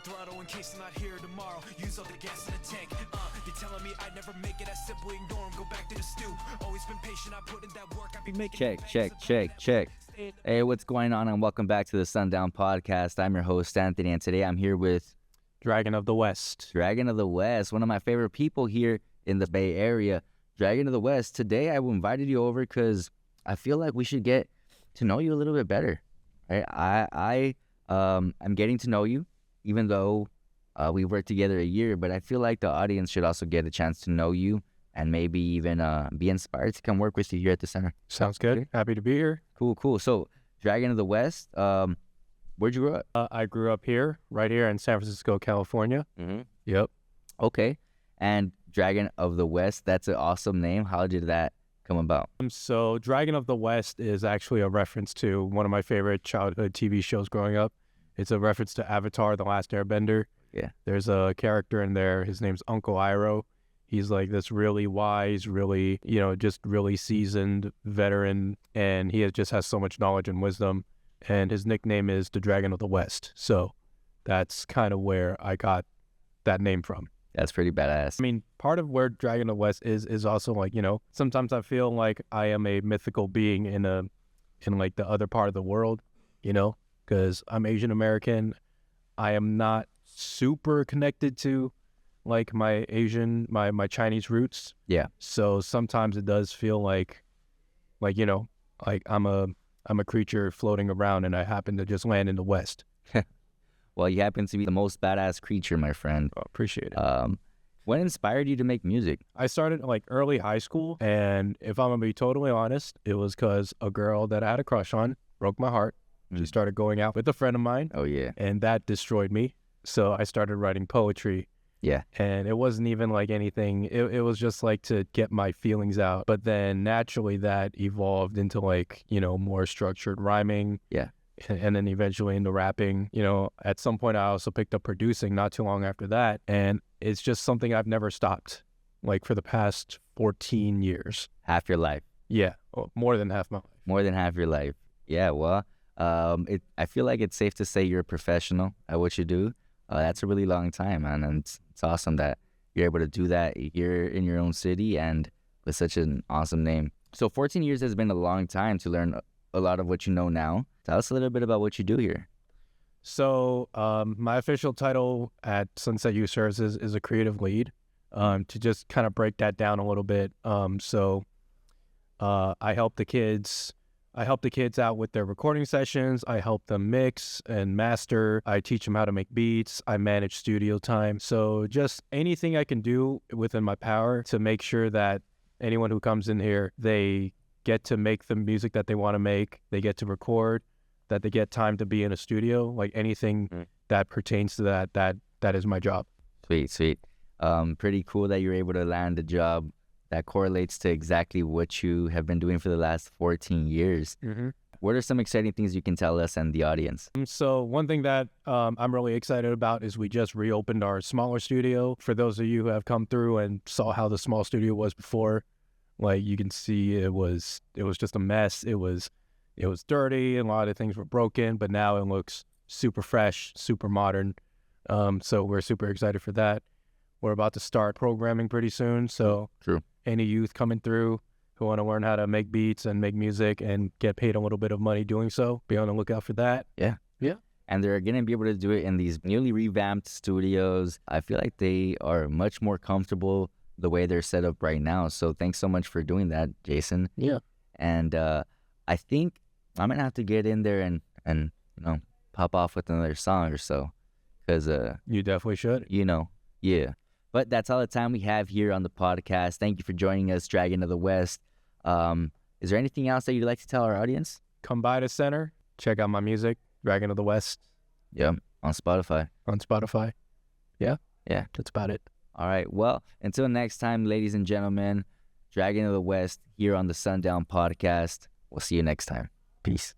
throttle in case I'm not here tomorrow. Use all the gas in the tank. They're telling me I'd never make it. I simply ignore them. Go back to the stew. Always been patient. I put in that work. I be making Check. Hey, what's going on? And welcome back to the Sundown Podcast. I'm your host, Anthony, and today I'm here with Dragon of the West. Dragon of the West, one of my favorite people here in the Bay Area. Dragon of the West, today I invited you over because I feel like we should get to know you a little bit better. Right? I'm getting to know you, even though we worked together a year, but I feel like the audience should also get a chance to know you and maybe even be inspired to come work with you here at the center. Sounds good. Okay. Happy to be here. Cool. So, Dragon of the West, where'd you grow up? I grew up here, right here in San Francisco, California. Mm-hmm. Yep. Okay. And Dragon of the West, that's an awesome name. How did that come about? So Dragon of the West is actually a reference to one of my favorite childhood TV shows growing up. It's a reference to Avatar, The Last Airbender. Yeah. There's a character in there. His name's Uncle Iroh. He's like this really wise, really, just really seasoned veteran. And he just has so much knowledge and wisdom. And his nickname is the Dragon of the West. So that's kind of where I got that name from. That's pretty badass. I mean, part of where Dragon of the West is also like, sometimes I feel like I am a mythical being in like the other part of the world, because I'm Asian American. I am not super connected to like my Asian, my Chinese roots. Yeah. So sometimes it does feel like I'm a creature floating around and I happen to just land in the West. Well, you happen to be the most badass creature, my friend. Oh, appreciate it. What inspired you to make music? I started like early high school, and if I'm gonna be totally honest, it was because a girl that I had a crush on broke my heart. She started going out with a friend of mine. Oh, yeah. And that destroyed me. So I started writing poetry. Yeah. And it wasn't even like anything. It was just like to get my feelings out. But then naturally that evolved into like, more structured rhyming. Yeah. And then eventually into rapping. At some point I also picked up producing not too long after that. And it's just something I've never stopped, like for the past 14 years. Half your life. Yeah, more than half my life. More than half your life. Yeah, well, I feel like it's safe to say you're a professional at what you do. That's a really long time, man. And it's awesome that you're able to do that here in your own city and with such an awesome name. So 14 years has been a long time to learn a lot of what you know now. Tell us a little bit about what you do here. So my official title at Sunset Youth Services is a creative lead. To just kind of break that down a little bit. So I help the kids out with their recording sessions. I help them mix and master. I teach them how to make beats. I manage studio time. So just anything I can do within my power to make sure that anyone who comes in here, they get to make the music that they want to make. They get to record, that they get time to be in a studio. Like anything that pertains to that is my job. Sweet. Pretty cool that you're able to land a job that correlates to exactly what you have been doing for the last 14 years. Mm-hmm. What are some exciting things you can tell us and the audience? So one thing that I'm really excited about is we just reopened our smaller studio. For those of you who have come through and saw how the small studio was before, like you can see it was just a mess. It was dirty and a lot of things were broken, but now it looks super fresh, super modern. So we're super excited for that. We're about to start programming pretty soon. So True. Any youth coming through who want to learn how to make beats and make music and get paid a little bit of money doing so, be on the lookout for that. Yeah. And they're going to be able to do it in these newly revamped studios. I feel like they are much more comfortable the way they're set up right now. So thanks so much for doing that, Jason. Yeah. And I think I'm going to have to get in there and pop off with another song or so. Because you definitely should. Yeah. But that's all the time we have here on the podcast. Thank you for joining us, Dragon of the West. Is there anything else that you'd like to tell our audience? Come by the center. Check out my music, Dragon of the West. Yeah, on Spotify. Yeah, Yeah. that's about it. All right. Well, until next time, ladies and gentlemen, Dragon of the West here on the Sundown Podcast. We'll see you next time. Peace.